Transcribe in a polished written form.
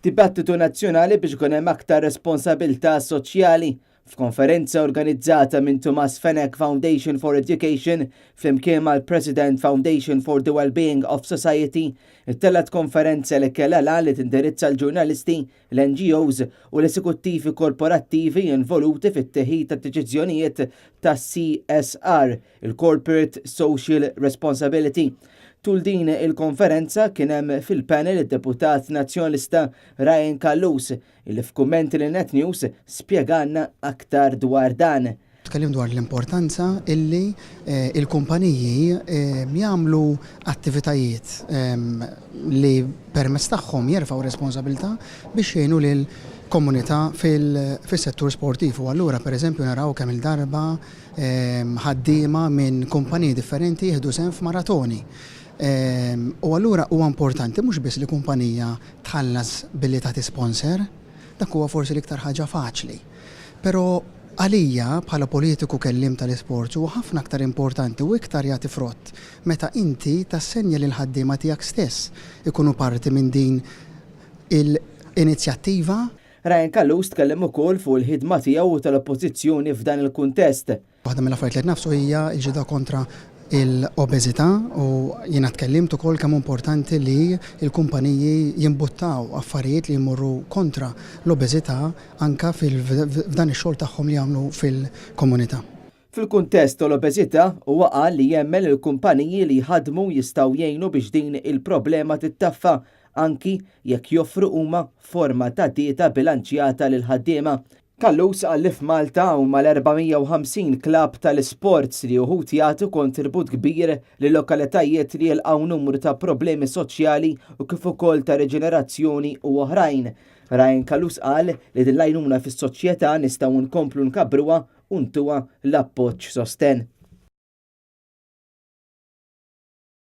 Dibattitu nazzjonali biex ikun hemm aktar responsabilità soċjali. F'konferenza organizzata minn Thomas Fenech Foundation for Education flimkien mal-President Foundation for the Wellbeing of Society, it-telet konferenza li kellha li tindirizza l-ġurnalisti, l-NGOs u l-esekuttivi korporattivi involuti fit-teħid ta' deċiżjonijiet ta' CSR, il-Corporate Social Responsibility. Tul din il-konferenza kien hemm fil-panel id-deputat nazzjonalista Ryan Kallus, illi f'kummenti lil Net News spjeganna aktar dwar dan. Tkellim dwar l-importanza illi il-kumpaniji jagħmlu attivitajiet li permezz tagħhom jerfgħu responsabilità biex jgħinu lil komunità fis-settur sportiv. U allura pereżempju naraw kemm il-darba ħaddiema minn kumpaniji differenti jieħdu sehem f'maratoni. U allura huwa importanti mhux biss li kumpanija tħallas billi tagħti sponsor, dak huwa forsi l-iktar ħaġa faċli. Però għalija bħala politiku kellim tal-isport huwa ħafna aktar importanti u iktar jagħti frott meta inti tassenja lil ħaddiema tiegħek stess ikunu parti minn din l-inizjattiva. Ryan Kallus tkellem ukoll fuq il-ħidma tiegħu tal-oppożizzjoni f'dan il-kuntest. Waħda mill-affarijiet li nafsu hija l-ġida kontra l-obeżità u jiena tkellimt ukoll kemm importanti li l-kumpaniji jimbuttaw affarijiet li jmorru kontra l-obeżità anke f'dan ix-xogħol tagħhom li jagħmlu fil-komunità. Fil-kuntest tal-obeżità huwa qal li jemmel il-kumpaniji li jħaddmu jistgħu jgħinu biex din il-problema tittaffa anki jekk joffru huma forma ta' dieta bilanċjata lil ħaddiema. Kallus qal li f'Malta huma l-450 klabb tal-isports li wħud jagħtu kontribut kbir li lokalitajiet li jilqgħu numru ta' problemi soċjali u kif ukoll ta' reġenerazzjoni u oħrajn. Ryan Kallus qal li din l-għajnuna fis-soċjetà nistgħu nkomplu nkabruha u ntuha l-appoġġ sosten.